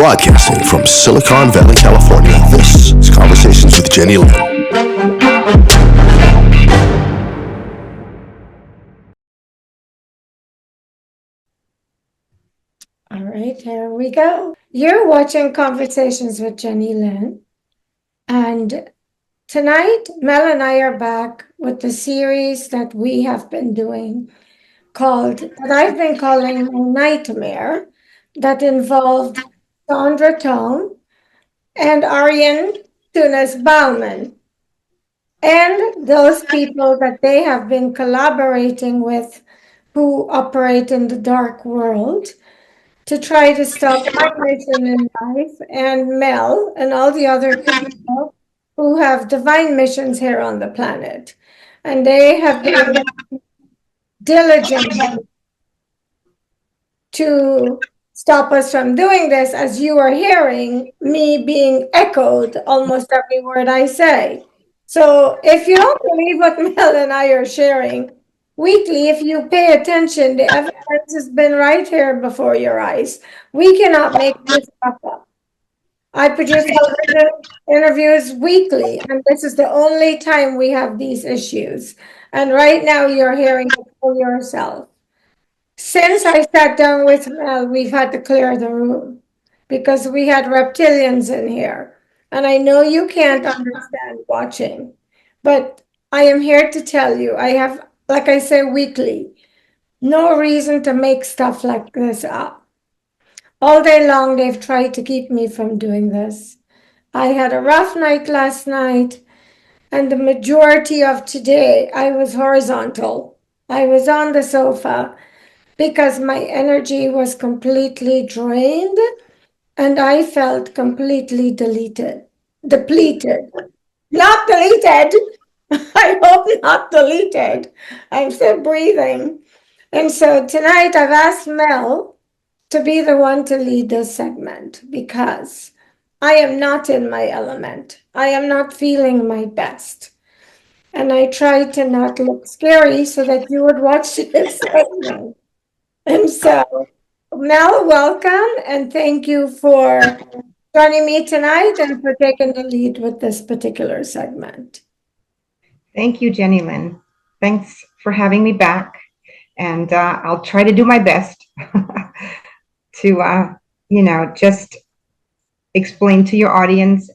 Broadcasting from Silicon Valley, California, this is Conversations with Jennylyn. All right, here we go. You're watching Conversations with Jennylyn, and tonight Mel and I are back with the series that we have been doing that I've been calling My Nightmare, that involved Sandra T and Arjen T Bauman, and those people that they have been collaborating with who operate in the dark world to try to stop my mission in life and Mel and all the other people who have divine missions here on the planet. And they have been diligent to stop us from doing this, as you are hearing me being echoed almost every word I say. So if you don't believe what Mel and I are sharing weekly, if you pay attention, the evidence has been right here before your eyes. We cannot make this stuff up. I produce television interviews weekly, and this is the only time we have these issues. And right now you're hearing it for yourself. Since I sat down with Mel, we've had to clear the room because we had reptilians in here. And I know you can't understand watching, but I am here to tell you, I have, like I say weekly, no reason to make stuff like this up. All day long, they've tried to keep me from doing this. I had a rough night last night, and the majority of today, I was horizontal. I was on the sofa because my energy was completely drained and I felt completely depleted. Not deleted. I hope not deleted. I'm still breathing. And so tonight I've asked Mel to be the one to lead this segment because I am not in my element. I am not feeling my best. And I tried to not look scary so that you would watch this segment. And so, Mel, welcome, and thank you for joining me tonight and for taking the lead with this particular segment. Thank you, Jennylyn. Thanks for having me back, and I'll try to do my best to, just explain to your audience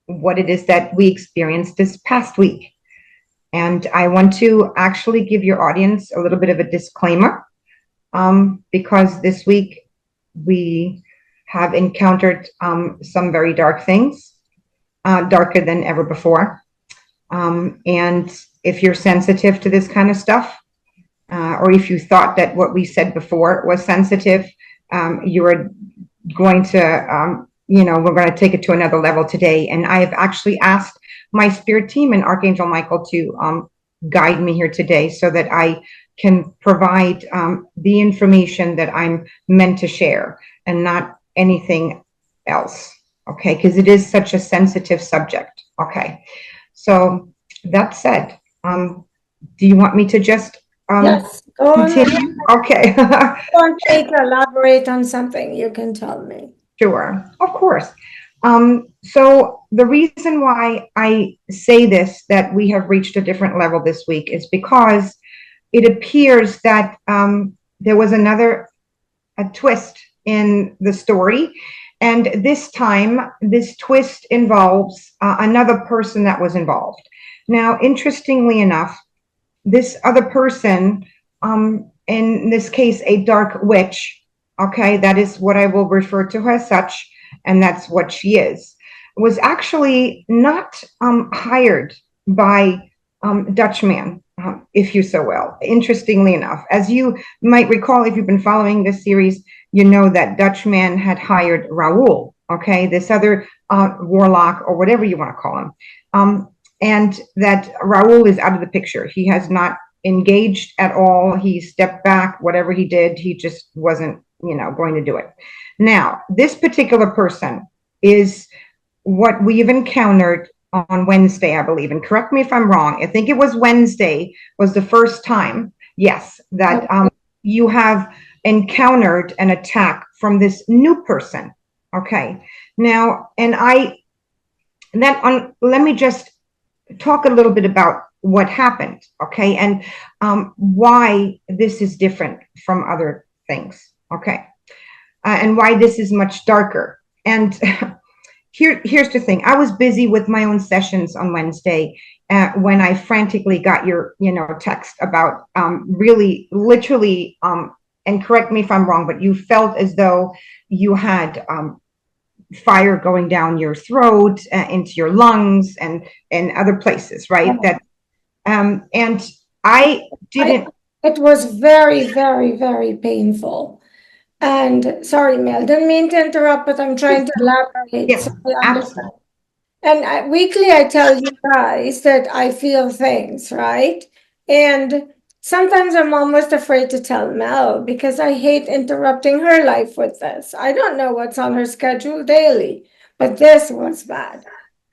what it is that we experienced this past week. And I want to actually give your audience a little bit of a disclaimer. Because this week we have encountered some very dark things, darker than ever before. And if you're sensitive to this kind of stuff, or if you thought that what we said before was sensitive, you are going to, we're going to take it to another level today. And I have actually asked my spirit team and Archangel Michael to guide me here today so that I can provide the information that I'm meant to share and not anything else, okay? Because it is such a sensitive subject, okay? So that said, do you want me to just yes, go continue? on. Okay. If you want me to elaborate on something, you can tell me. Sure, of course. So the reason why I say this, that we have reached a different level this week, is because it appears that there was a twist in the story. And this time, this twist involves another person that was involved. Now, interestingly enough, this other person, in this case, a dark witch, okay, that is what I will refer to her as such, and that's what she is, was actually not hired by Dutchman, if you so will. Interestingly enough, as you might recall, if you've been following this series, you know that Dutchman had hired Raoul, okay, this other warlock or whatever you want to call him, and that Raoul is out of the picture. He has not engaged at all. He stepped back. Whatever he did, he just wasn't, going to do it. Now, this particular person is what we've encountered on Wednesday, I believe, and correct me if I'm wrong. I think it was Wednesday was the first time, yes, that you have encountered an attack from this new person, Okay. Now, let me just talk a little bit about what happened. Okay. And why this is different from other things. Okay. And why this is much darker. And here's the thing. I was busy with my own sessions on Wednesday when I frantically got your, text about really, literally, and correct me if I'm wrong, but you felt as though you had fire going down your throat, into your lungs, and other places, right? And I didn't. It was very, very, very painful. And sorry, Mel, didn't mean to interrupt, but I'm trying to elaborate so Yes, I understand. absolutely. And weekly, I tell you guys that I feel things, right? And sometimes I'm almost afraid to tell Mel because I hate interrupting her life with this. I don't know what's on her schedule daily, but this was bad.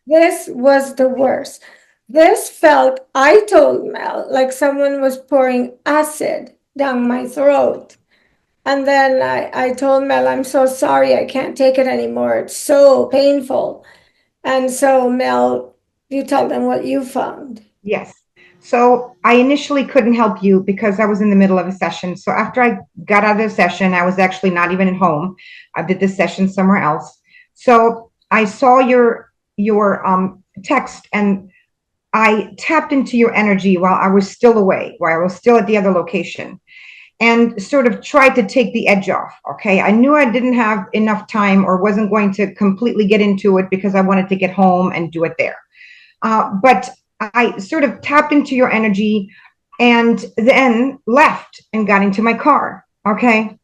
This was the worst. This felt, I told Mel, like someone was pouring acid down my throat. And then I told Mel, I'm so sorry, I can't take it anymore. It's so painful. And so, Mel, you tell them what you found. Yes. So I initially couldn't help you because I was in the middle of a session. So after I got out of the session, I was actually not even at home. I did this session somewhere else. So I saw your text, and I tapped into your energy while I was still away, while I was still at the other location, and sort of tried to take the edge off. Okay. I knew I didn't have enough time or wasn't going to completely get into it because I wanted to get home and do it there. But I sort of tapped into your energy and then left and got into my car. Okay.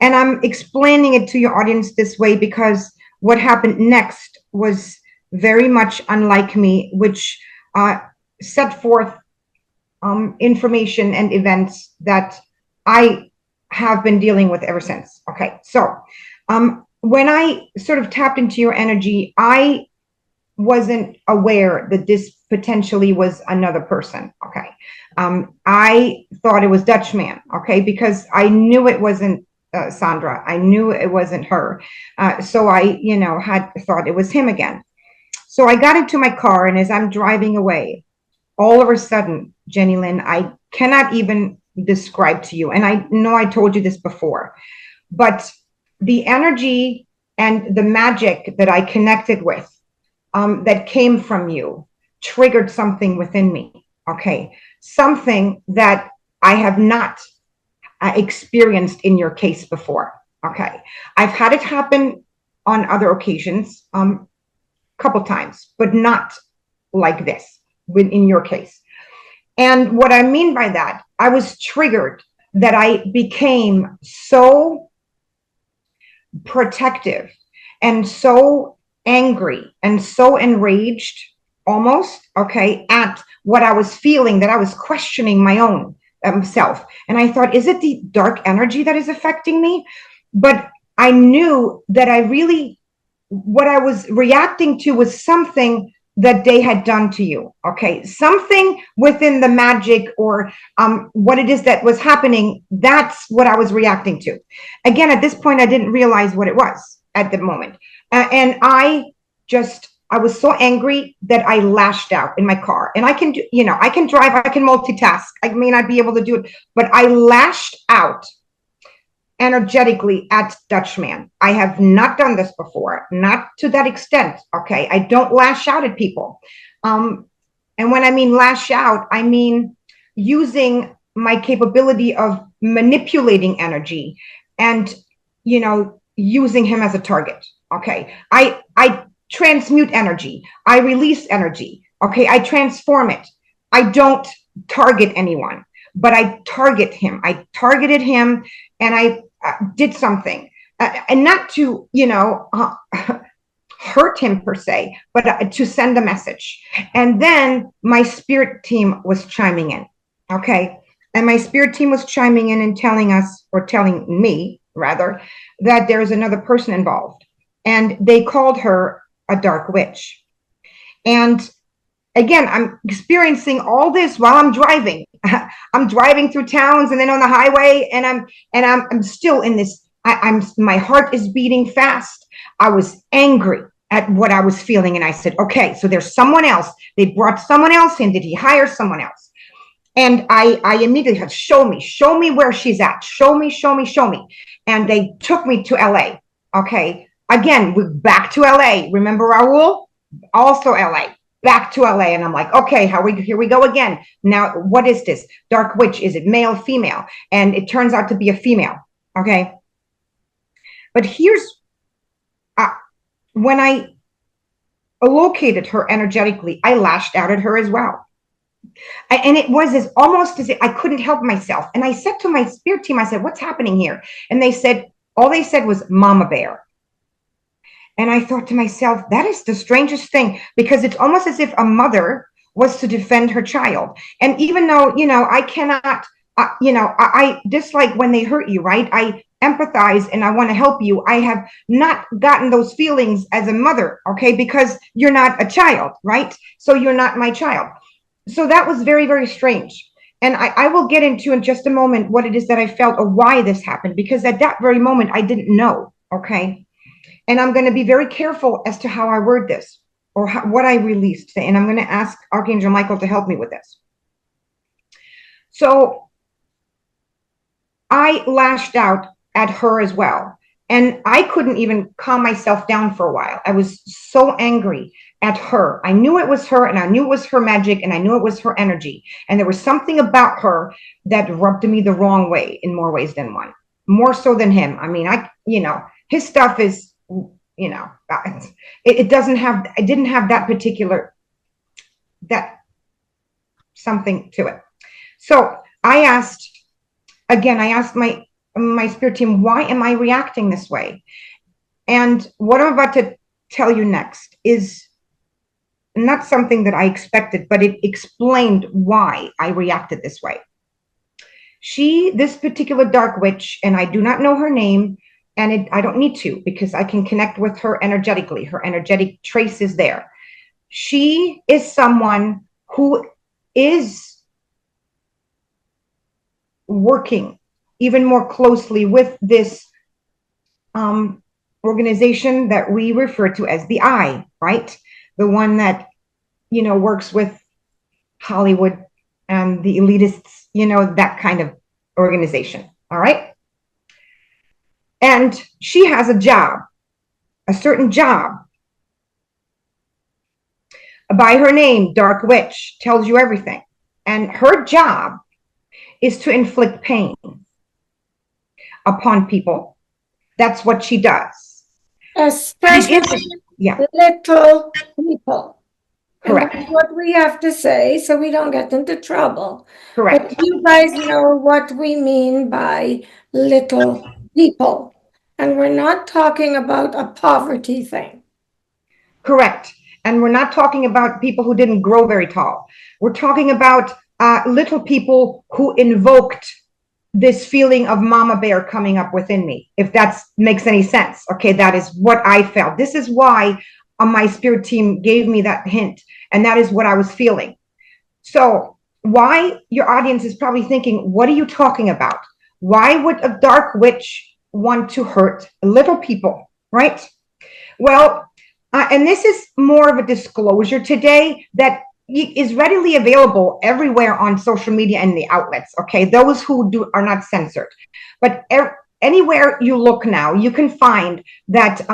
And I'm explaining it to your audience this way because what happened next was very much unlike me, which set forth information and events that I have been dealing with ever since. Okay. So when I sort of tapped into your energy, I wasn't aware that this potentially was another person. Okay. I thought it was Dutchman. Okay. Because I knew it wasn't Sandra. I knew it wasn't her. So I, had thought it was him again. So I got into my car, and as I'm driving away, all of a sudden, Jennylyn, I cannot even describe to you. And I know I told you this before, but the energy and the magic that I connected with, that came from you, triggered something within me. Okay. Something that I have not experienced in your case before. Okay. I've had it happen on other occasions, couple times, but not like this in your case. And what I mean by that, I was triggered that I became so protective and so angry and so enraged almost, okay, at what I was feeling, that I was questioning my own self. And I thought, is it the dark energy that is affecting me? But I knew that what I was reacting to was something that they had done to you. Okay. Something within the magic or what it is that was happening. That's what I was reacting to. Again, at this point, I didn't realize what it was at the moment. And I was so angry that I lashed out in my car. And I can do, I can drive, I can multitask. I may not be able to do it, but I lashed out energetically at Dutchman. I have not done this before, not to that extent. Okay. I don't lash out at people. And when I mean lash out, I mean using my capability of manipulating energy and, using him as a target. Okay. I transmute energy. I release energy. Okay. I transform it. I don't target anyone, but I target him. I targeted him, and I did something, and not to, hurt him per se, but to send a message. And then my spirit team was chiming in. Okay. And my spirit team was chiming in and telling us, or telling me rather, that there is another person involved. And they called her a dark witch. And again, I'm experiencing all this while I'm driving. I'm driving through towns and then on the highway, and I'm still in this my heart is beating fast. I was angry at what I was feeling. And I said, okay, so there's someone else. They brought someone else in. Did he hire someone else? And I immediately had, show me where she's at. Show me. And they took me to LA. Okay. Again, we're back to LA. Remember Raul? Also LA. Back to LA. And I'm like, okay, here we go again. Now, what is this? Dark witch. Is it male, female? And it turns out to be a female. Okay. But here's, when I located her energetically, I lashed out at her as well. And it was almost as if I couldn't help myself. And I said to my spirit team, I said, what's happening here? And all they said was Mama Bear. And I thought to myself, that is the strangest thing, because it's almost as if a mother was to defend her child. And even though, I cannot, I dislike when they hurt you, right? I empathize and I want to help you. I have not gotten those feelings as a mother, okay? Because you're not a child, right? So you're not my child. So that was very, very strange. And I will get into in just a moment what it is that I felt or why this happened, because at that very moment, I didn't know, okay? And I'm going to be very careful as to how I word this or what I released. And I'm going to ask Archangel Michael to help me with this. So I lashed out at her as well. And I couldn't even calm myself down for a while. I was so angry at her. I knew it was her, and I knew it was her magic, and I knew it was her energy. And there was something about her that rubbed me the wrong way in more ways than one, more so than him. I mean, his stuff is, it didn't have that particular, that something to it. So I asked my spirit team, why am I reacting this way? And what I'm about to tell you next is not something that I expected, but it explained why I reacted this way. This particular dark witch, and I do not know her name, and I don't need to, because I can connect with her energetically. Her energetic trace is there. She is someone who is working even more closely with this organization that we refer to as the Eye, right? The one that, works with Hollywood and the elitists, that kind of organization. All right. And she has a job, a certain job. By her name, Dark Witch, tells you everything. And her job is to inflict pain upon people. That's what she does. Especially little people. Correct. And that's what we have to say so we don't get into trouble. Correct. But you guys know what we mean by little people. And we're not talking about a poverty thing. Correct. And we're not talking about people who didn't grow very tall. We're talking about little people who invoked this feeling of Mama Bear coming up within me, if that makes any sense. Okay, that is what I felt. This is why my spirit team gave me that hint, and that is what I was feeling. So why your audience is probably thinking, what are you talking about? Why would a dark witch want to hurt little people, right? Well, and this is more of a disclosure today that is readily available everywhere on social media and the outlets, okay? Those who are not censored. But anywhere you look now, you can find that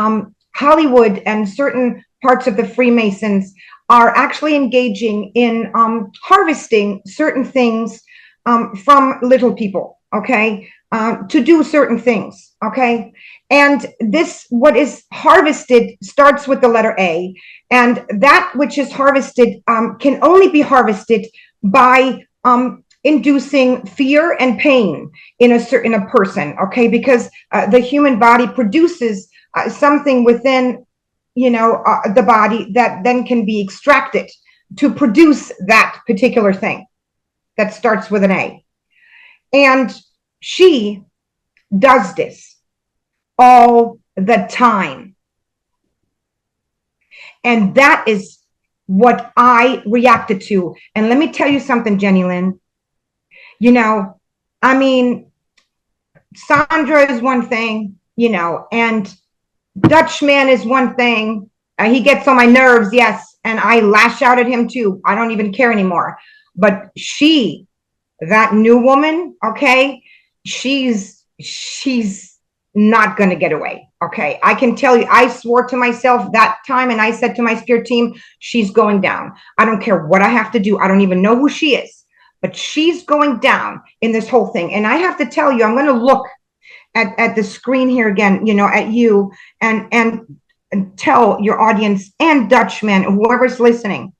Hollywood and certain parts of the Freemasons are actually engaging in harvesting certain things from little people, okay? To do certain things, okay? And what is harvested starts with the letter A, and that which is harvested can only be harvested by inducing fear and pain in a person, okay? Because the human body produces something within, the body that then can be extracted to produce that particular thing that starts with an A. And she does this all the time. And that is what I reacted to. And let me tell you something, Jennylyn. Sandra is one thing, and Dutchman is one thing. He gets on my nerves, yes, and I lash out at him too. I don't even care anymore. But that new woman, okay, she's not going to get away. Okay, I can tell you, I swore to myself that time, and I said to my spirit team, she's going down. I don't care what I have to do. I don't even know who she is, but she's going down in this whole thing. And I have to tell you, I'm going to look at the screen here again, at you, and tell your audience and Dutchman, whoever's listening,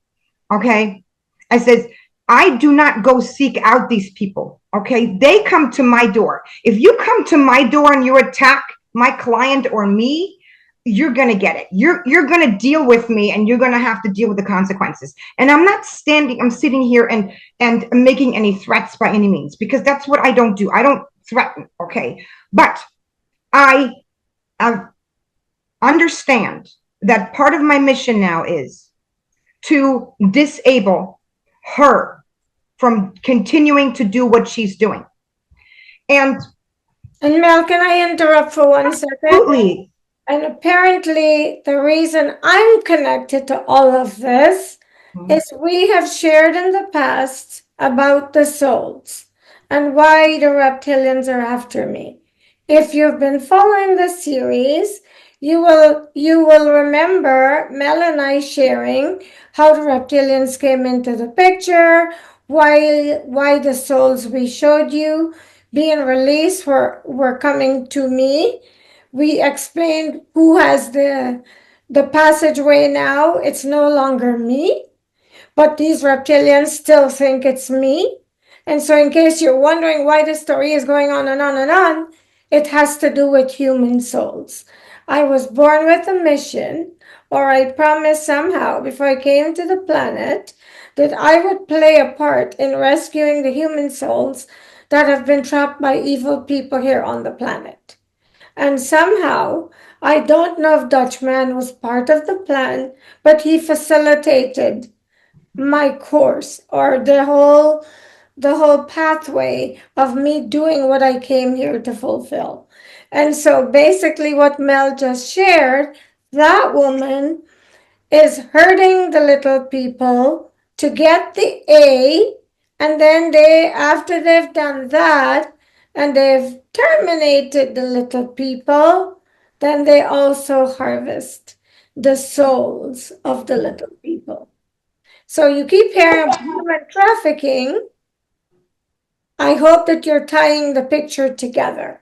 okay? I says, I do not go seek out these people, okay? They come to my door. If you come to my door and you attack my client or me, you're going to get it. You're going to deal with me, and you're going to have to deal with the consequences. And I'm sitting here and making any threats by any means, because that's what I don't do. I don't threaten, okay? But I understand that part of my mission now is to disable her from continuing to do what she's doing. And Mel, can I interrupt for 1 second? Absolutely. And apparently the reason I'm connected to all of this is we have shared in the past about the souls and why the reptilians are after me. If you've been following the series, you will remember Mel and I sharing how the reptilians came into the picture, why the souls we showed you being released were coming to me. We explained who has the passageway now. It's no longer me, but these reptilians still think it's me. And so in case you're wondering why the story is going on and on and on, it has to do with human souls. I was born with a mission, or I promised somehow before I came to the planet that I would play a part in rescuing the human souls that have been trapped by evil people here on the planet. And somehow, I don't know if Dutchman was part of the plan, but he facilitated my course, or the whole pathway of me doing what I came here to fulfill. And so basically what Mel just shared, that woman is hurting the little people to get the A, and then after they've done that and they've terminated the little people, then they also harvest the souls of the little people. So you keep hearing about human trafficking. I hope that you're tying the picture together,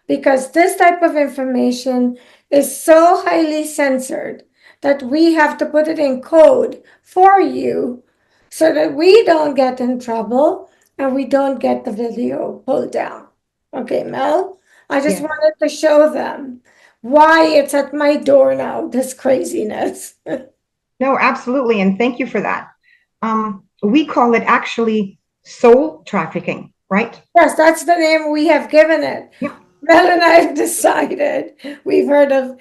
because this type of information is so highly censored that we have to put it in code for you so that we don't get in trouble and we don't get the video pulled down. Okay, Mel, I just wanted to show them why it's at my door now, this craziness. No, absolutely. And thank you for that. We call it actually soul trafficking, right? Yes, that's the name we have given it. Yeah. Mel and I have decided. We've heard of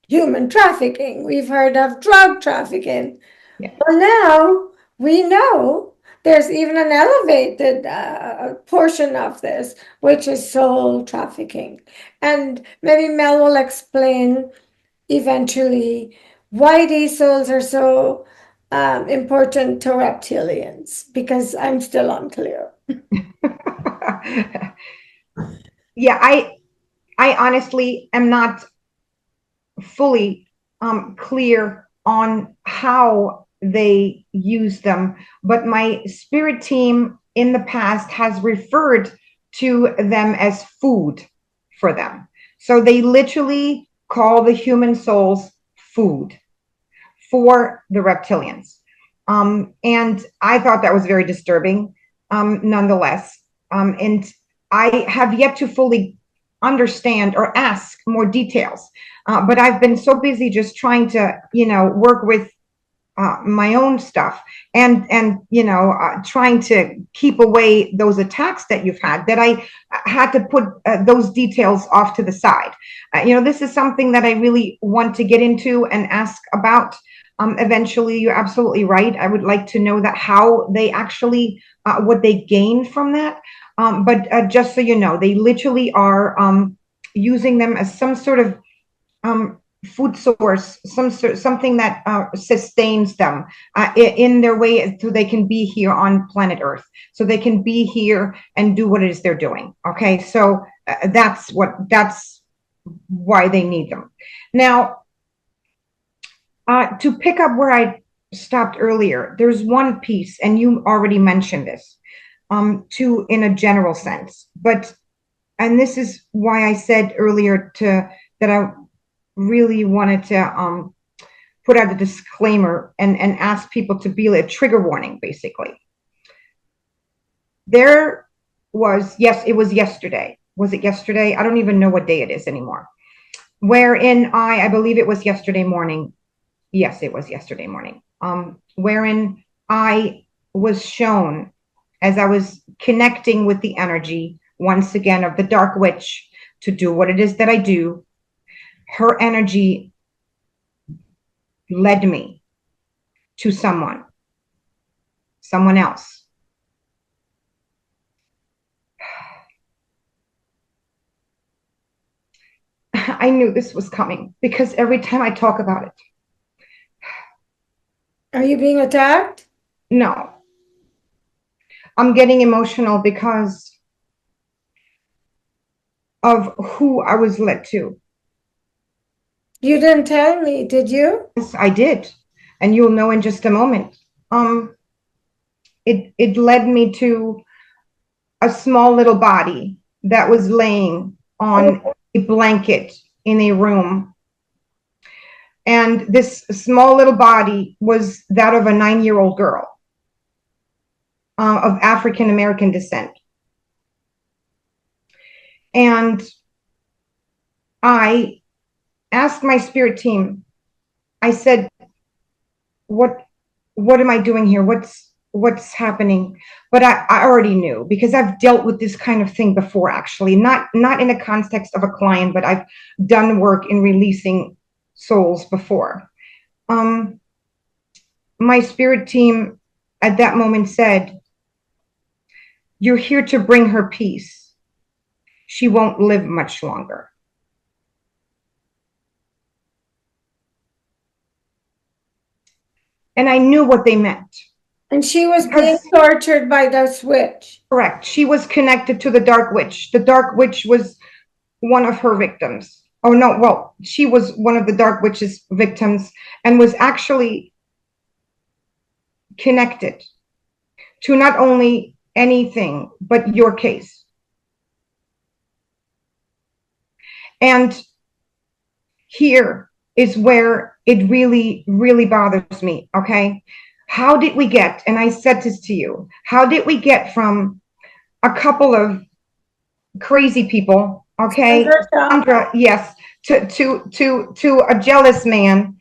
human trafficking. We've heard of drug trafficking. Yeah. Well, now we know there's even an elevated portion of this, which is soul trafficking. And maybe Mel will explain eventually why these souls are so important to reptilians, because I'm still unclear. Yeah, I honestly am not fully clear on how they use them, but my spirit team in the past has referred to them as food for them. So they literally call the human souls food for the reptilians. And I thought that was very disturbing, nonetheless. And I have yet to fully understand or ask more details. But I've been so busy just trying to, work with my own stuff and trying to keep away those attacks that you've had, that I had to put those details off to the side. This is something that I really want to get into and ask about. eventually. You're absolutely right. I would like to know that how they actually, what they gain from that. But just so you know, they literally are using them as some sort of food source, something that sustains them in their way, so they can be here on planet Earth, so they can be here and do what it is they're doing. Okay, so that's why they need them. Now, to pick up where I stopped earlier, there's one piece, and you already mentioned this, to in a general sense, but, and this is why I said earlier that I really wanted to put out a disclaimer and ask people to be a trigger warning, basically. There was, yes, it was yesterday. Was it yesterday? I don't even know what day it is anymore. Wherein I believe it was yesterday morning. Yes, it was yesterday morning. Wherein I was shown, as I was connecting with the energy once again of the Dark Witch to do what it is that I do, her energy led me to someone else. I knew this was coming because every time I talk about it. Are you being attacked? No. I'm getting emotional because of who I was led to. You didn't tell me, did you? Yes, I did. And you'll know in just a moment. It led me to a small little body that was laying on a blanket in a room. And this small little body was that of a 9-year-old girl of African American descent. And I asked my spirit team, I said, what am I doing here? What's happening? But I already knew, because I've dealt with this kind of thing before, actually, not in the context of a client, but I've done work in releasing souls before. My spirit team at that moment said, you're here to bring her peace. She won't live much longer. And I knew what they meant. And she was being tortured by the witch. Correct. She was connected to the Dark Witch. The Dark Witch was one of her victims. Oh, no, well, she was one of the Dark Witch's victims and was actually connected to not only anything, but your case. And here is where it really, really bothers me, okay? How did we get, and I said this to you, how did we get from a couple of crazy people, okay, Sandra, yes, to a jealous man,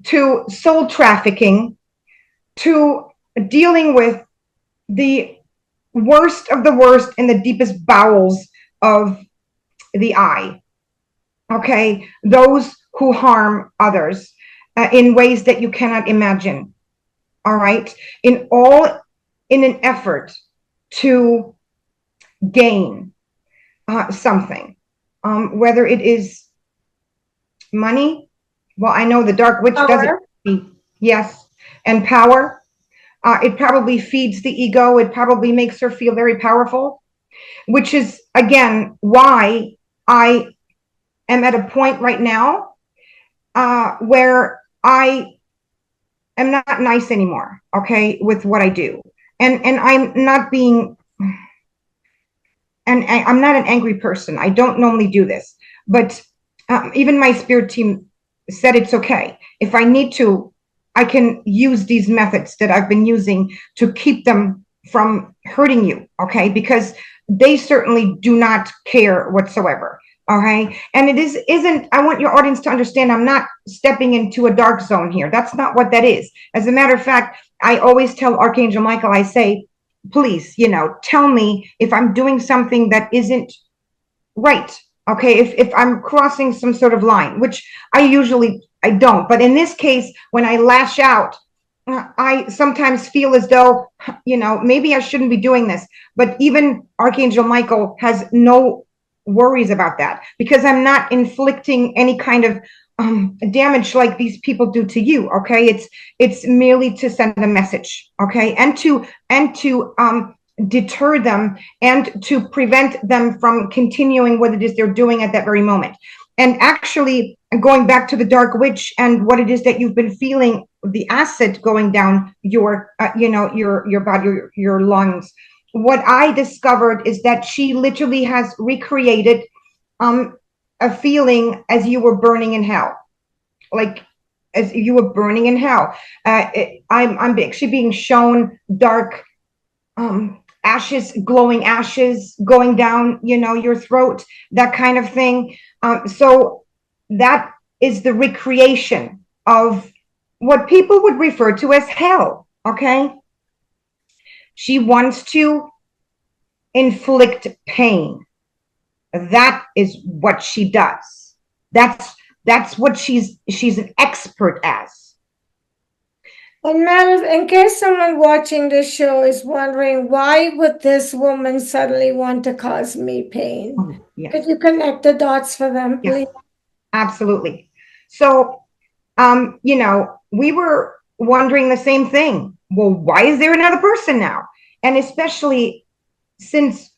to soul trafficking, to dealing with the worst of the worst in the deepest bowels of the eye, okay, those who harm others in ways that you cannot imagine, all right, in an effort to gain something, whether it is money. Well, I know the Dark Witch doesn't. Yes, and power. It probably feeds the ego. It probably makes her feel very powerful, which is, again, why I am at a point right now where I am not nice anymore, okay, with what I do. And I'm not being, and I'm not an angry person. I don't normally do this, but even my spirit team said it's okay. If I need to, I can use these methods that I've been using to keep them from hurting you, okay? Because they certainly do not care whatsoever, all right? And it isn't, I want your audience to understand, I'm not stepping into a dark zone here. That's not what that is. As a matter of fact, I always tell Archangel Michael, I say, please, tell me if I'm doing something that isn't right, Okay, if I'm crossing some sort of line, which I don't, but in this case, when I lash out, I sometimes feel as though, maybe I shouldn't be doing this. But even Archangel Michael has no worries about that, because I'm not inflicting any kind of damage like these people do to you. Okay, it's merely to send a message. Okay, and to deter them and to prevent them from continuing what it is they're doing at that very moment. And actually, going back to the dark witch and what it is that you've been feeling, the acid going down your your body, your lungs. What I discovered is that she literally has recreated a feeling as you were burning in hell, like as you were burning in hell. I'm actually being shown dark ashes, glowing ashes going down, your throat, that kind of thing. So that is the recreation of what people would refer to as hell. Okay. She wants to inflict pain. That is what she does. That's what she's an expert as. And Meredith, in case someone watching this show is wondering, why would this woman suddenly want to cause me pain? Yes. Could you connect the dots for them, please? Yes, absolutely. So, we were wondering the same thing. Well, why is there another person now? And especially since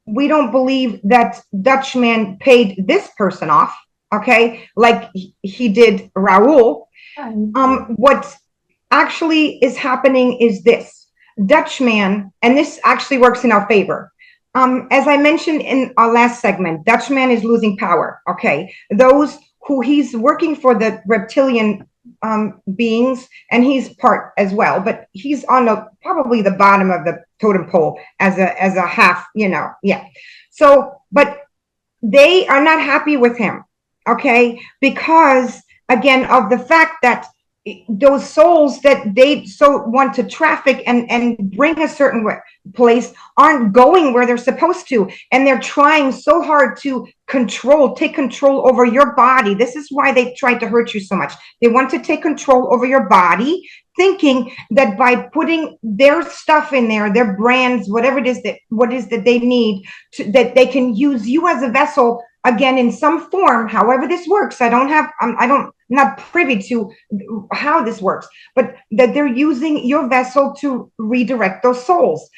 we don't believe that Dutchman paid this person off, okay, like he did Raul. What actually is happening is this: Dutchman, and this actually works in our favor. As I mentioned in our last segment, Dutchman is losing power. Okay, those who he's working for, the reptilian beings, and he's part as well, but he's on probably the bottom of the totem pole as a half, yeah. So, but they are not happy with him, okay, because again of the fact that those souls that they so want to traffic and bring a certain place aren't going where they're supposed to, and they're trying so hard to take control over your body. This is why they tried to hurt you so much. They want to take control over your body, thinking that by putting their stuff in there, their brands, whatever it is that they need that they can use you as a vessel again in some form. However this works, I'm not privy to how this works, but that they're using your vessel to redirect those souls.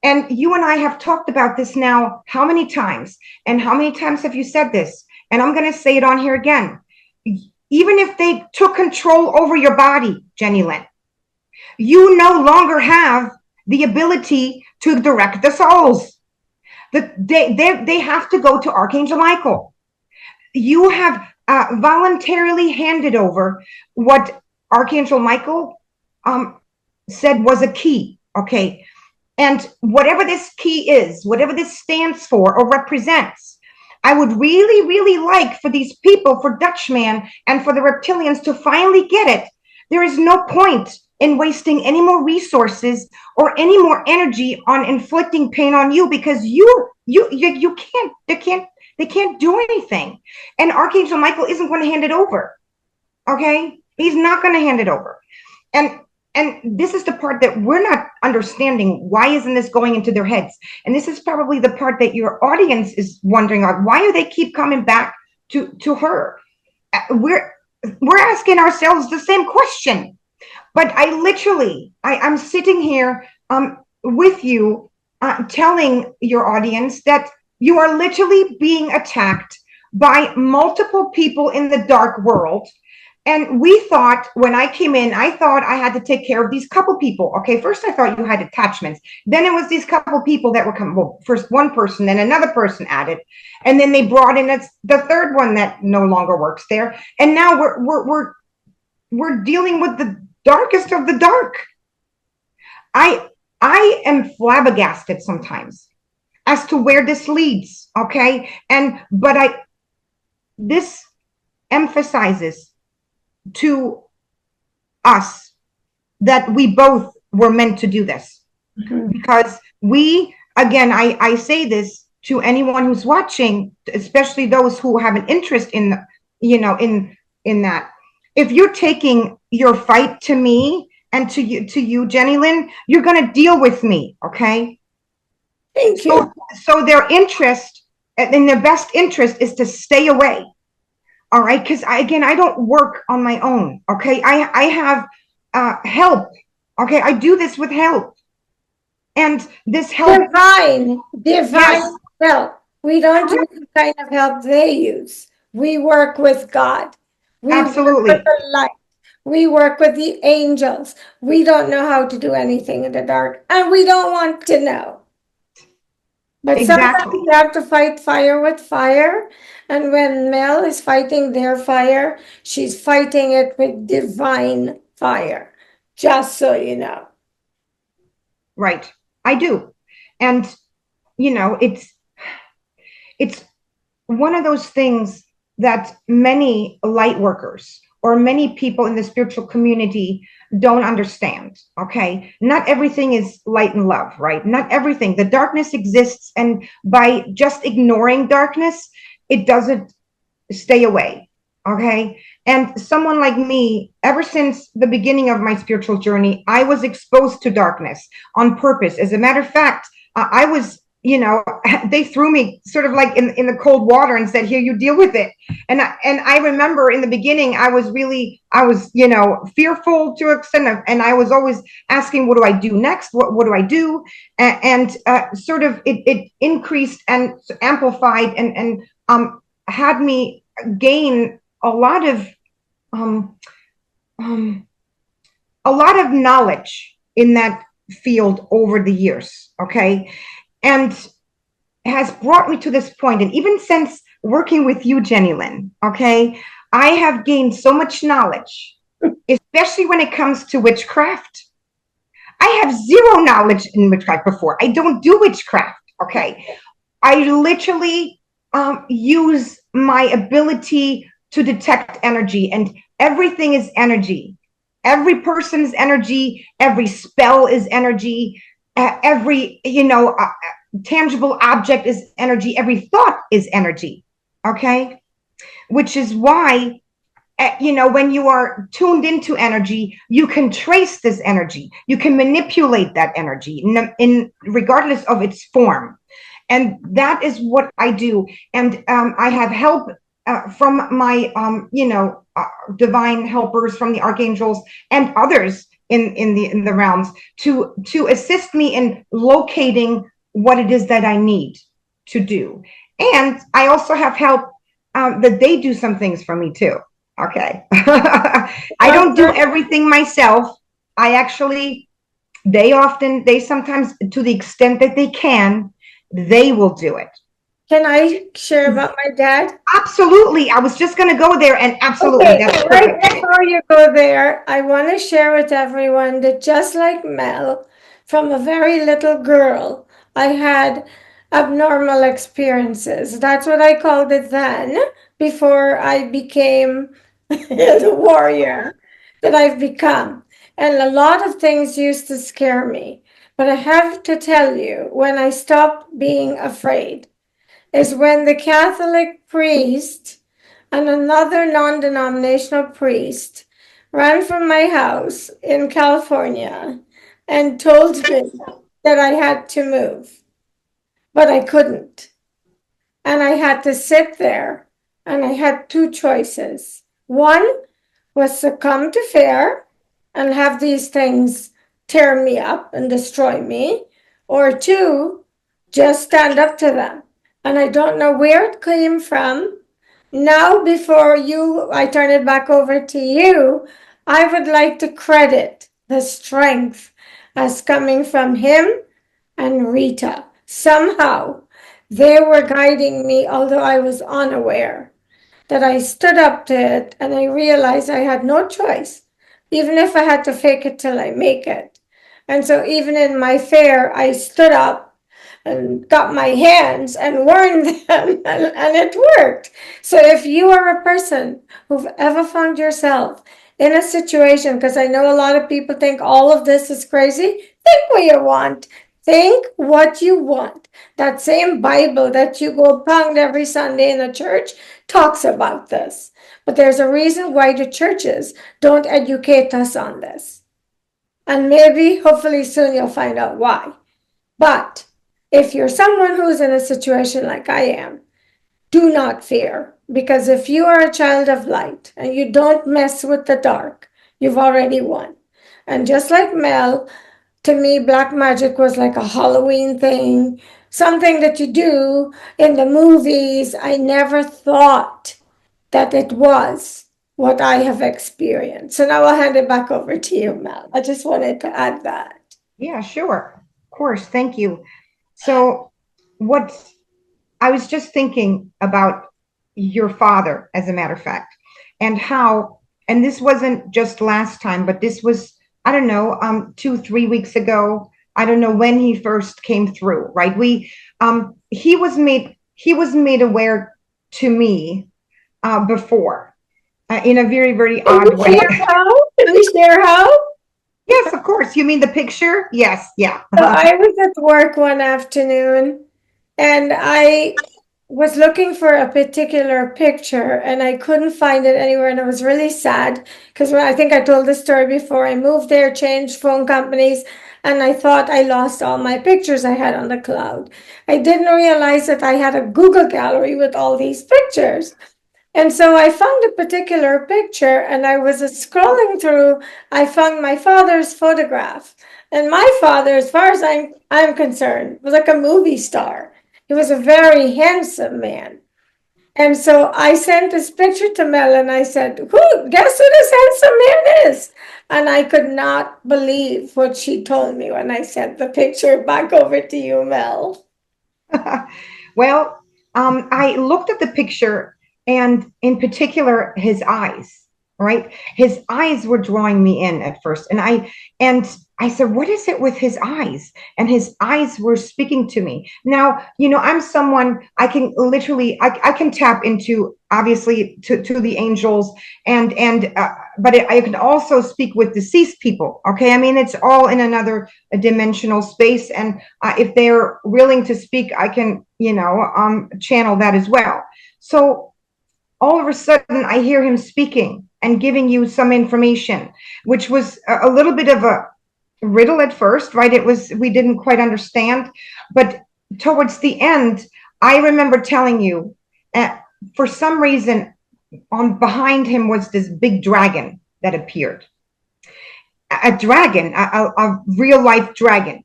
And you and I have talked about this now how many times? And how many times have you said this? And I'm going to say it on here again. Even if they took control over your body, Jennylyn, you no longer have the ability to direct the souls. They have to go to Archangel Michael. You have voluntarily handed over what Archangel Michael said was a key, okay? And whatever this key is, whatever this stands for or represents, I would really, really like for these people, for Dutchman and for the reptilians to finally get it. There is no point in wasting any more resources or any more energy on inflicting pain on you, because they can't do anything. And Archangel Michael isn't going to hand it over. Okay? He's not going to hand it over. And this is the part that we're not understanding. Why isn't this going into their heads? And this is probably the part that your audience is wondering on. Why do they keep coming back to her? We're asking ourselves the same question. But I'm sitting here with you, telling your audience that you are literally being attacked by multiple people in the dark world. And we thought, when I came in, I thought I had to take care of these couple people. Okay, first I thought you had attachments. Then it was these couple people that were coming. Well, first one person, then another person added. And then they brought in the third one that no longer works there. And now we're dealing with the darkest of the dark. I am flabbergasted sometimes as to where this leads, okay? But this emphasizes to us that we both were meant to do this. Mm-hmm. Because we, again, I say this to anyone who's watching, especially those who have an interest in, in that. If you're taking your fight to me and to you, Jennylyn, you're going to deal with me, okay? Thank you. So their interest, in their best interest, is to stay away. All right, because I don't work on my own. Okay, I have help. Okay, I do this with help, and this help. Divine Yes. help. We don't use the kind of help they use. We work with God. We work Absolutely. with the light. We work with the angels. We don't know how to do anything in the dark, and we don't want to know. But sometimes Exactly. you have to fight fire with fire. And when Mel is fighting their fire, she's fighting it with divine fire. Just so you know. Right. I do. And it's one of those things that many light workers or many people in the spiritual community don't understand. Okay, not everything is light and love, right? Not everything. The darkness exists, and by just ignoring darkness, it doesn't stay away. Okay, and someone like me, ever since the beginning of my spiritual journey, I was exposed to darkness on purpose. As a matter of fact, I was, they threw me sort of like in the cold water and said, here, you deal with it. And I remember in the beginning, I was fearful to an extent, and I was always asking, what do I do next? What do I do? And sort of it increased and amplified and had me gain a lot of knowledge in that field over the years, okay, and has brought me to this point. And even since working with you, Jennylyn, okay, I have gained so much knowledge, especially when it comes to witchcraft. I have zero knowledge in witchcraft before. I don't do witchcraft, okay. I literally use my ability to detect energy, and everything is energy. Every person's energy, every spell is energy, every tangible object is energy, every thought is energy. Okay, which is why when you are tuned into energy, you can trace this energy, you can manipulate that energy in regardless of its form. And that is what I do. And I have help from my, divine helpers, from the archangels and others in the realms to assist me in locating what it is that I need to do. And I also have help that they do some things for me too. Okay. I don't do everything myself. They sometimes, to the extent that they can, they will do it. Can I share about my dad? Absolutely. I was just going to go there, and absolutely. Okay, That's right perfect. before you go there, I want to share with everyone that just like Mel, from a very little girl, I had abnormal experiences. That's what I called it then, before I became the warrior that I've become. And a lot of things used to scare me. But I have to tell you, when I stopped being afraid, is when the Catholic priest and another non-denominational priest ran from my house in California and told me that I had to move, but I couldn't. And I had to sit there, and I had two choices. One was succumb to fear and have these things tear me up and destroy me, or two, just stand up to them. And I don't know where it came from. Now, before I turn it back over to you, I would like to credit the strength as coming from him and Rita. Somehow, they were guiding me, although I was unaware, that I stood up to it and I realized I had no choice, even if I had to fake it till I make it. And so, even in my fear, I stood up and got my hands and warned them, and it worked. So if you are a person who've ever found yourself in a situation, because I know a lot of people think all of this is crazy, think what you want. Think what you want. That same Bible that you go pound every Sunday in the church talks about this. But there's a reason why the churches don't educate us on this. And maybe, hopefully soon you'll find out why. But if you're someone who's in a situation like I am, do not fear. Because if you are a child of light and you don't mess with the dark, you've already won. And just like Mel, to me, black magic was like a Halloween thing, something that you do in the movies. I never thought that it was what I have experienced. So now I'll hand it back over to you, Mel. I just wanted to add that. Yeah, sure. Of course. Thank you. So, what I was just thinking about your father, as a matter of fact, and how, and this wasn't just last time, but this was, I don't know, 2, 3 weeks ago. I don't know when he first came through, right? He was made aware to me before in a very, very odd way. Can we share how? Yes, of course. You mean the picture? Yes, yeah. So I was at work one afternoon and I was looking for a particular picture and I couldn't find it anywhere. And I was really sad because I think I told this story before. I moved there, changed phone companies, and I thought I lost all my pictures I had on the cloud. I didn't realize that I had a Google gallery with all these pictures. And so I found a particular picture and I was scrolling through. I found my father's photograph. And my father, as far as I'm concerned, was like a movie star. He was a very handsome man. And so I sent this picture to Mel and I said, guess who this handsome man is? And I could not believe what she told me when I sent the picture back over to you, Mel. Well, I looked at the picture and in particular his eyes, right? His eyes were drawing me in at first. And I said, what is it with his eyes? And his eyes were speaking to me. Now, I'm someone I can literally, I can tap into, obviously, to the angels, but I can also speak with deceased people. Okay. I mean, it's all in another dimensional space. And if they're willing to speak, I can, channel that as well. So all of a sudden I hear him speaking and giving you some information, which was a little bit of a riddle at first, right? We didn't quite understand, but towards the end, I remember telling you, for some reason, behind him was this big dragon that appeared. A dragon, a real life dragon.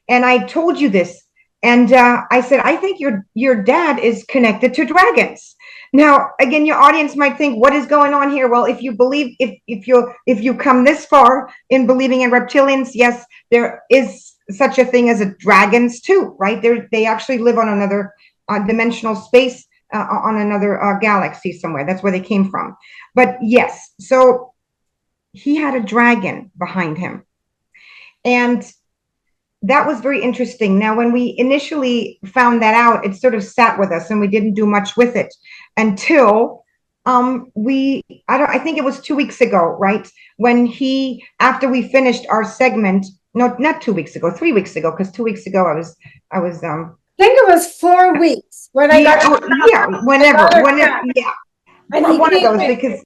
And I told you this, and I said, I think your dad is connected to dragons. Now, again, your audience might think, what is going on here? Well, if you believe, if you come this far in believing in reptilians, yes, there is such a thing as a dragons too, right? They actually live on another dimensional space, on another galaxy somewhere. That's where they came from. But yes, so he had a dragon behind him. And that was very interesting. Now, when we initially found that out, it sort of sat with us and we didn't do much with it until I think it was 2 weeks ago, right? When after we finished our segment, no, not 2 weeks ago, 3 weeks ago, because 2 weeks ago I was I think it was 4 weeks when I got whenever, yeah. And One of those, because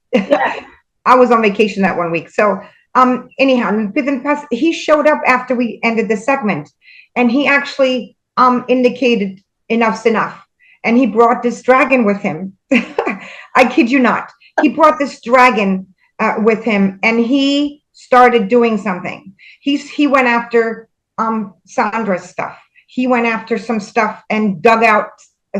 I was on vacation that 1 week. So anyhow, within past, he showed up after we ended the segment, and he actually indicated enough's enough, and he brought this dragon with him. I kid you not. He brought this dragon with him, and he started doing something. He went after Sandra's stuff. He went after some stuff and dug out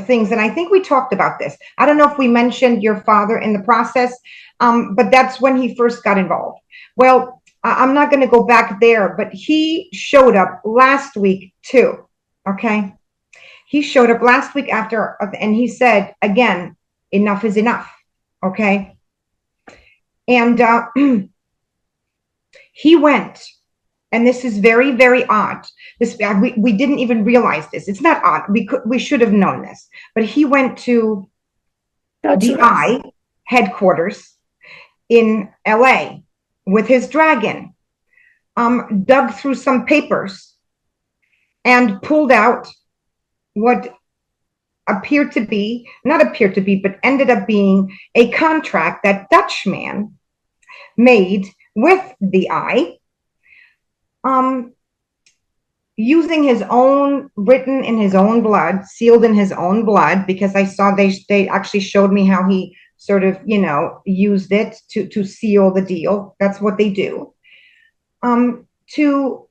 things, and I think we talked about this. I don't know if we mentioned your father in the process, but that's when he first got involved. Well, I'm not going to go back there, but he showed up last week too. Okay. He showed up last week after, and he said, again, enough is enough. Okay. And he went, and this is very, very odd. We didn't even realize this. It's not odd. We should have known this, but he went to the I headquarters in LA with his dragon, dug through some papers, and pulled out what appeared to be, not appeared to be, but ended up being a contract that Dutchman made with the eye, using his own, written in his own blood, sealed in his own blood, because I saw they actually showed me how he sort of, you know, used it to seal the deal. That's what they do. To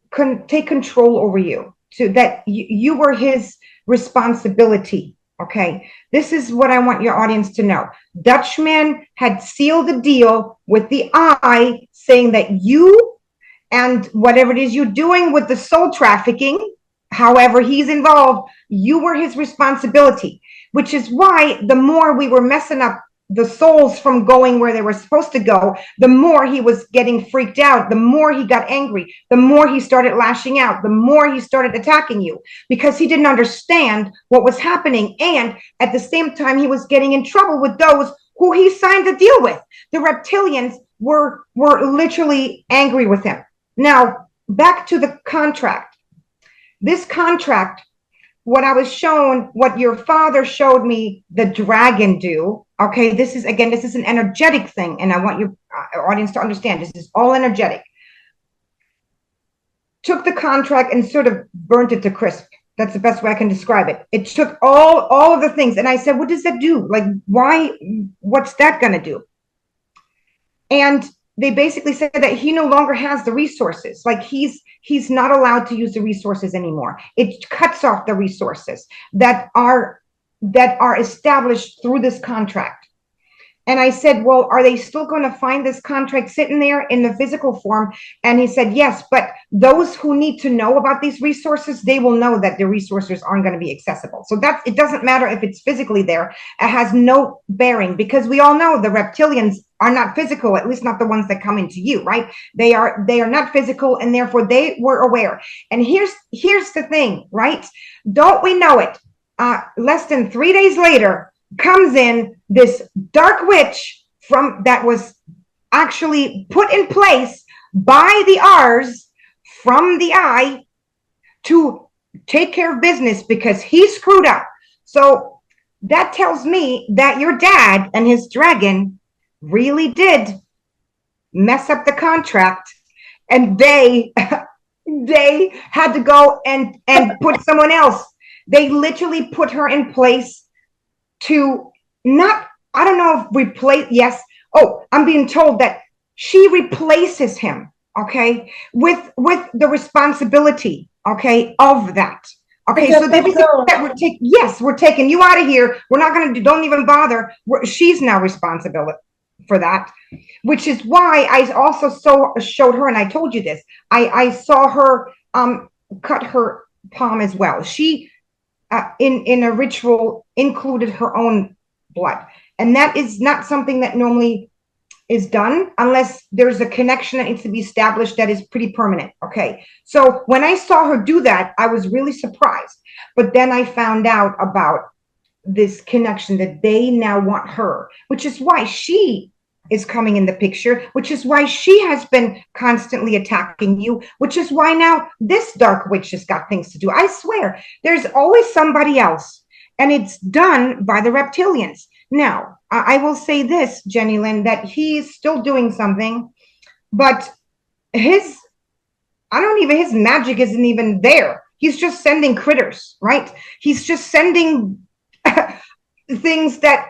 take control over you, to that you were his responsibility. Okay, this is what I want your audience to know. Dutchman had sealed a deal with the eye, saying that you and whatever it is you're doing with the soul trafficking, however he's involved, you were his responsibility, which is why the more we were messing up the souls from going where they were supposed to go, the more he was getting freaked out, the more he got angry, the more he started lashing out, the more he started attacking you, because he didn't understand what was happening. And at the same time, he was getting in trouble with those who he signed the deal with. The reptilians were literally angry with him. Now, back to the contract. This contract, what I was shown, what your father showed me the dragon do, okay, this is an energetic thing, and I want your audience to understand, this is all energetic. Took the contract and sort of burnt it to crisp. That's the best way I can describe it. It took all of the things, and I said, what does that do? Like, why, what's that gonna do? And they basically said that he no longer has the resources. Like he's not allowed to use the resources anymore. It cuts off the resources that are established through this contract. And I said, well, are they still going to find this contract sitting there in the physical form? And he said, yes, but those who need to know about these resources, they will know that the resources aren't going to be accessible. So that it doesn't matter if it's physically there. It has no bearing, because we all know the reptilians are not physical, at least not the ones that come into you, right? They are not physical, and therefore they were aware. And here's the thing, right? Don't we know it? Less than 3 days later, comes in this dark witch that was actually put in place by the R's from the eye to take care of business because he screwed up. So that tells me that your dad and his dragon really did mess up the contract, and they had to go and put someone else. They literally put her in place to not, I don't know if replace, yes. Oh, I'm being told that she replaces him, okay, with the responsibility, okay, of that. Okay, so they said, we're taking you out of here. We're not going to, don't even bother. She's now responsible for that, which is why I also showed her, and I told you this, I saw her cut her palm as well. She, in a ritual, included her own blood. And that is not something that normally is done unless there's a connection that needs to be established that is pretty permanent. Okay, so when I saw her do that, I was really surprised. But then I found out about this connection that they now want her, which is why she is coming in the picture, which is why she has been constantly attacking you, which is why now this dark witch has got things to do. I swear, there's always somebody else, and it's done by the reptilians. Now, I will say this, Jennylyn, that he's still doing something, but his magic isn't even there. He's just sending critters, right? He's just sending things that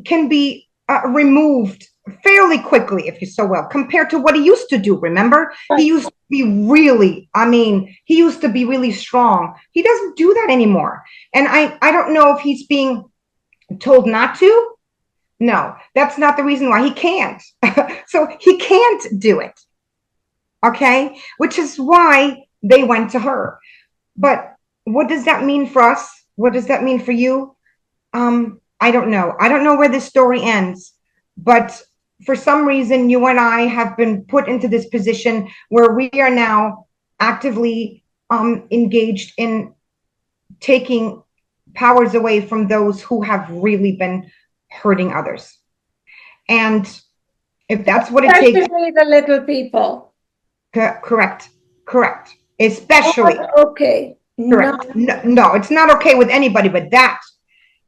can be removed fairly quickly, if you so will, compared to what he used to do. Remember, he used to be really, he used to be really strong. He doesn't do that anymore. And I don't know if he's being told not to. No, that's not the reason why he can't. So he can't do it. Okay, which is why they went to her. But what does that mean for us? What does that mean for you? I don't know. I don't know where this story ends, but for some reason, you and I have been put into this position where we are now actively engaged in taking powers away from those who have really been hurting others. And if that's what it takes. Especially the little people. Correct. especially. Okay. Correct. No, it's not okay with anybody, but that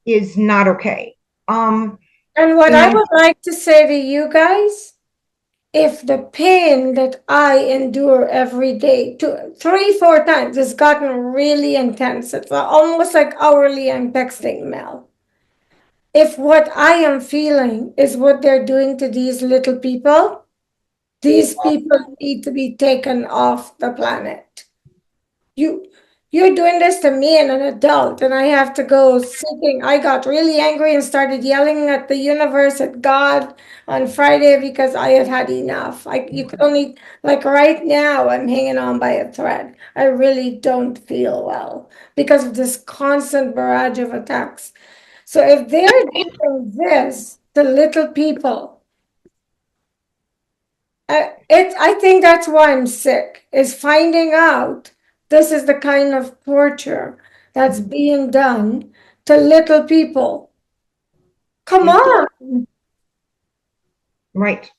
is not okay. And what I would like to say to you guys, if the pain that I endure every day, 3, 4 times, has gotten really intense, it's almost like hourly I'm texting Mel. If what I am feeling is what they're doing to these little people, these people need to be taken off the planet. You're doing this to me and an adult, and I have to go seeking. I got really angry and started yelling at the universe, at God on Friday because I had had enough. You could only, like right now, I'm hanging on by a thread. I really don't feel well because of this constant barrage of attacks. So if they're doing this to little people, I think that's why I'm sick, is finding out this is the kind of torture that's being done to little people. Come on. Right.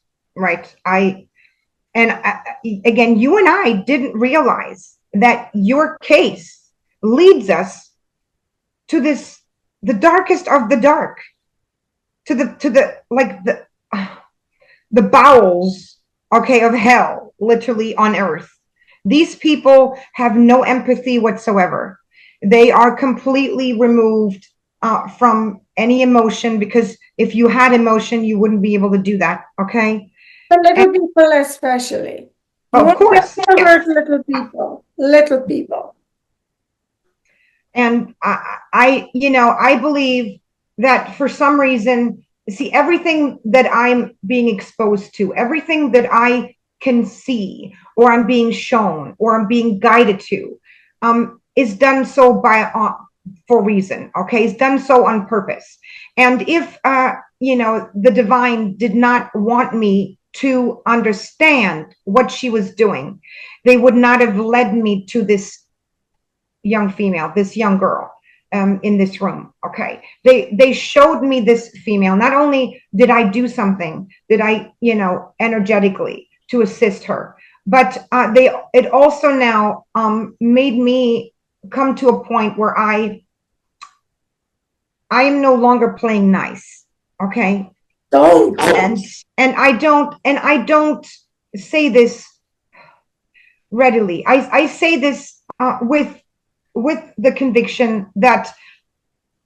Again, you and I didn't realize that your case leads us to the darkest of the dark, to the bowels, okay, of hell, literally on earth. These people have no empathy whatsoever. They are completely removed from any emotion, because if you had emotion, you wouldn't be able to do that, okay? The little people especially. Of course. Hurt little people. Little people. And I believe that for some reason, see, everything that I'm being exposed to, everything that I can see, or I'm being shown, or I'm being guided to, is done so for reason. Okay, it's done so on purpose. And if the divine did not want me to understand what she was doing, they would not have led me to this young female, this young girl, in this room. Okay, they showed me this female. Not only did I do something, did I energetically to assist her, but it also now made me come to a point where I am no longer playing nice. Okay, and I don't say this readily. I say this with the conviction that,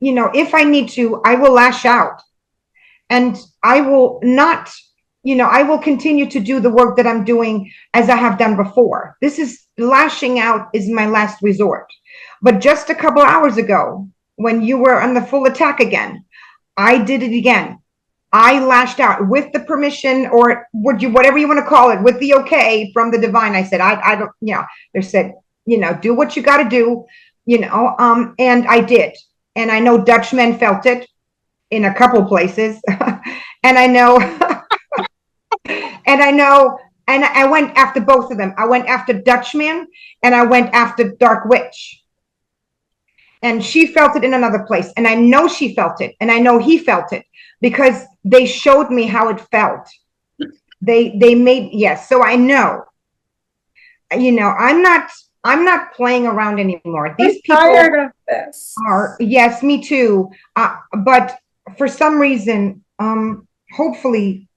if I need to, I will lash out, and I will not, I will continue to do the work that I'm doing as I have done before. This is lashing out is my last resort. But just a couple hours ago, when you were on the full attack again, I did it again. I lashed out with the permission, or whatever you want to call it, with the okay from the divine. I said, I don't, they said, do what you got to do, and I did. And I know Dutchmen felt it in a couple places. And I know, and I went after both of them. I went after Dutchman, and I went after Dark Witch. And she felt it in another place. And I know she felt it. And I know he felt it, because they showed me how it felt. They made, yes. So I know, I'm not playing around anymore. These people tired of this. Yes, me too. But for some reason, hopefully,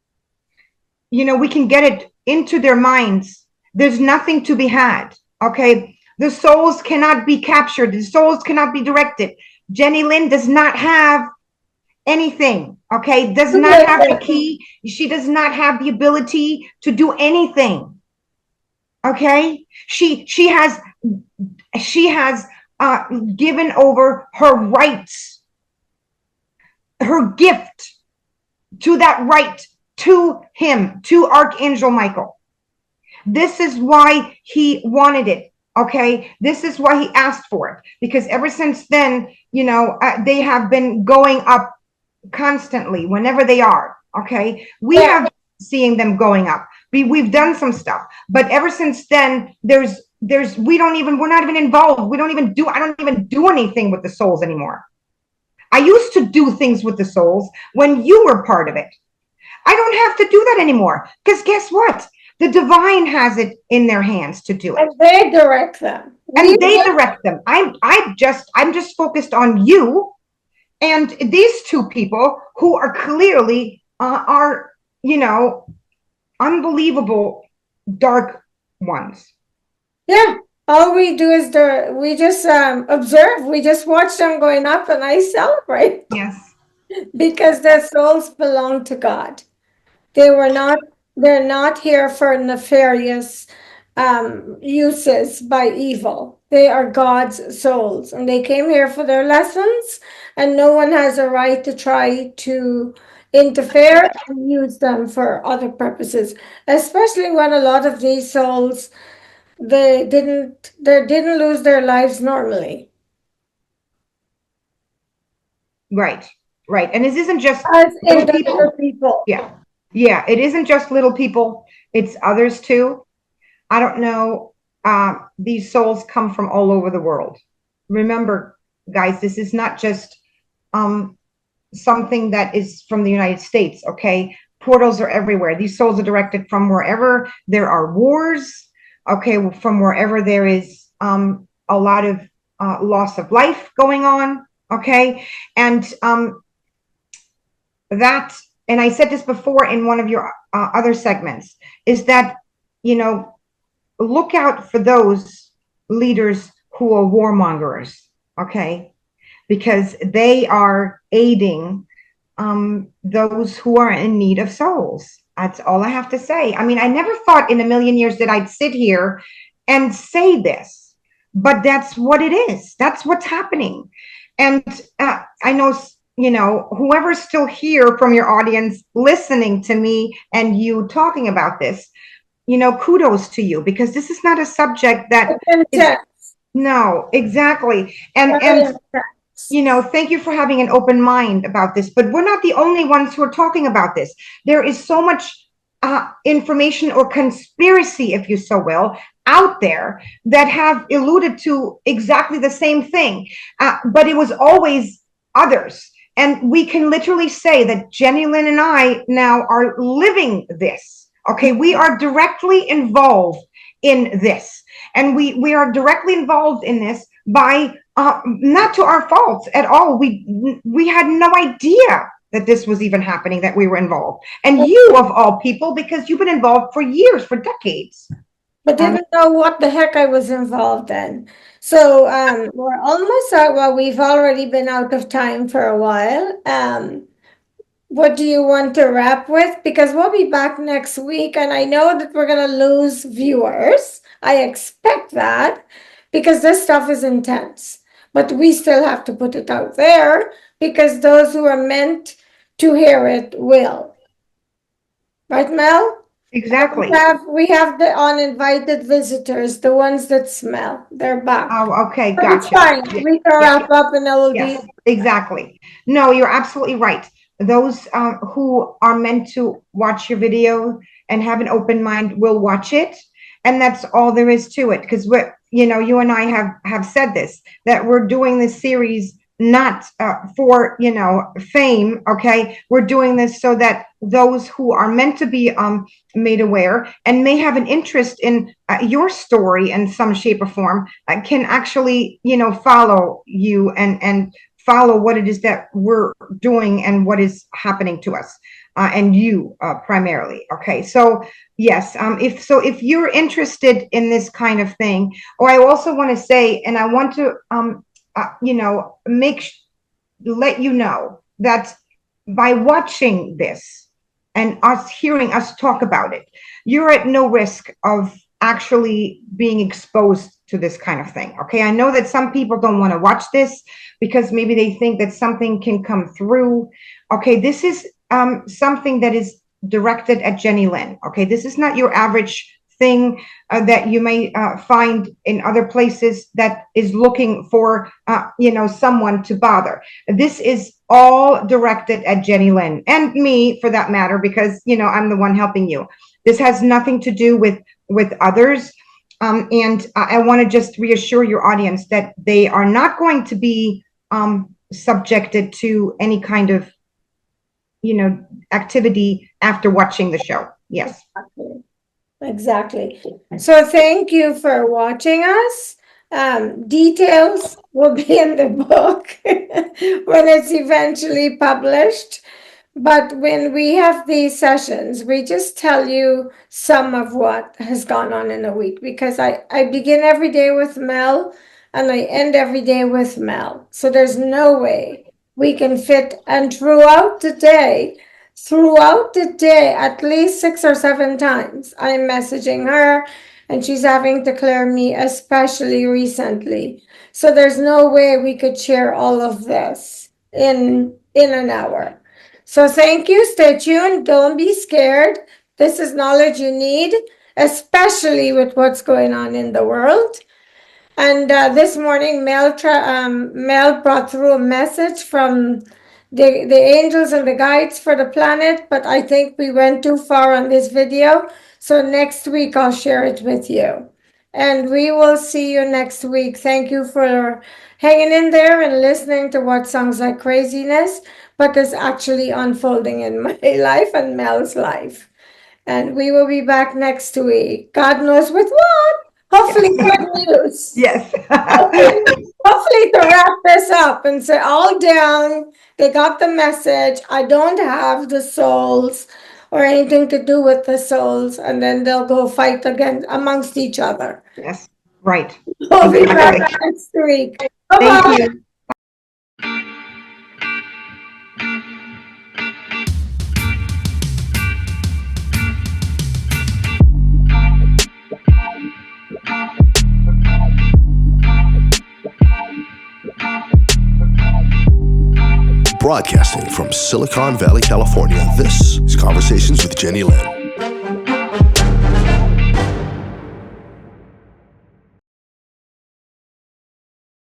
we can get it into their minds. There's nothing to be had. Okay. The souls cannot be captured. The souls cannot be directed. Jennylyn does not have anything. Okay. Does not have the key. She does not have the ability to do anything. Okay. She has given over her rights, her gift to that right, to him, to Archangel Michael. This is why he wanted it. Okay, this is why he asked for it, because ever since then, they have been going up constantly whenever they are. Okay, we have seeing them going up. We've done some stuff, but ever since then, we're not even involved. I don't even do anything with the souls anymore. I used to do things with the souls when you were part of it. I don't have to do that anymore, because guess what? The divine has it in their hands to do it. And they direct them. And they direct them. I'm just focused on you and these two people who are clearly are, you know, unbelievable dark ones. Yeah. All we do is we just observe. We just watch them going up, and I celebrate. Yes. Because their souls belong to God. They're not here for nefarious uses by evil. They are God's souls, and they came here for their lessons, and no one has a right to try to interfere and use them for other purposes, especially when a lot of these souls they didn't lose their lives normally. Right. Right. And this isn't just As little people. Yeah. Yeah. It isn't just little people. It's others too. I don't know. These souls come from all over the world. Remember, guys, this is not just something that is from the United States. Okay. Portals are everywhere. These souls are directed from wherever there are wars. Okay. From wherever there is a lot of loss of life going on. Okay. And that, and I said this before in one of your other segments, is that, you know, look out for those leaders who are warmongers, okay? Because they are aiding those who are in need of souls. That's all I have to say. I mean, I never thought in a million years that I'd sit here and say this, but that's what it is. That's what's happening. And I know, you know, whoever's still here from your audience listening to me and you talking about this, you know, kudos to you, because this is not a subject that is, no, exactly. And you know, thank you for having an open mind about this, but we're not the only ones who are talking about this. There is so much information or conspiracy, if you so will, out there that have alluded to exactly the same thing, but it was always others. And we can literally say that Jennylyn and I now are living this. Okay, we are directly involved in this. And we are directly involved in this by not to our faults at all. We had no idea that this was even happening, that we were involved. And you, of all people, because you've been involved for years, for decades. But didn't know what the heck I was involved in. So we're almost out. Well, we've already been out of time for a while. What do you want to wrap with? Because we'll be back next week, and I know that we're going to lose viewers. I expect that because this stuff is intense. But we still have to put it out there because those who are meant to hear it will. Right, Mel? Exactly. We have the uninvited visitors, the ones that smell. They're back. Oh, okay, But gotcha. it's fine. Yeah, We can wrap up and it will be. Exactly. No, you're absolutely right. Those who are meant to watch your video and have an open mind will watch it. And that's all there is to it. Because we're, you know, you and I have said this, that we're doing this series not for, you know, fame. Okay. We're doing this so that those who are meant to be made aware and may have an interest in your story in some shape or form can actually, you know, follow you and follow what it is that we're doing and what is happening to us and you primarily. Okay. So yes, if you're interested in this kind of thing, or I also want to say, and I want to, you know, let you know that by watching this and us hearing us talk about it, you're at no risk of actually being exposed to this kind of thing. Okay. I know that some people don't want to watch this because maybe they think that something can come through. Okay. This is something that is directed at Jennylyn. Okay. This is not your average thing that you may find in other places that is looking for, you know, someone to bother. This is all directed at Jennylyn and me, for that matter, because, you know, I'm the one helping you. This has nothing to do with others. And I want to just reassure your audience that they are not going to be subjected to any kind of, you know, activity after watching the show. Yes. Exactly. Exactly. So thank you for watching us. Details will be in the book when it's eventually published. But when we have these sessions, we just tell you some of what has gone on in a week because I begin every day with Mel and I end every day with Mel. So there's no way we can fit. And throughout the day, at least 6 or 7 times, I'm messaging her and she's having to clear me, especially recently. So there's no way we could share all of this in an hour. So thank you. Stay tuned. Don't be scared. This is knowledge you need, especially with what's going on in the world. And this morning, Mel brought through a message from the angels and the guides for the planet, but I think we went too far on this video. So next week, I'll share it with you. And we will see you next week. Thank you for hanging in there and listening to what sounds like craziness, but is actually unfolding in my life and Mel's life. And we will be back next week. God knows with what? Hopefully, good news. Yes. Hopefully, to wrap this up and say, all down, they got the message. I don't have the souls or anything to do with the souls. And then they'll go fight again amongst each other. Yes. Right. We'll be back Exactly. next week. Bye-bye. Thank you. Broadcasting from Silicon Valley, California, this is Conversations with Jennylyn.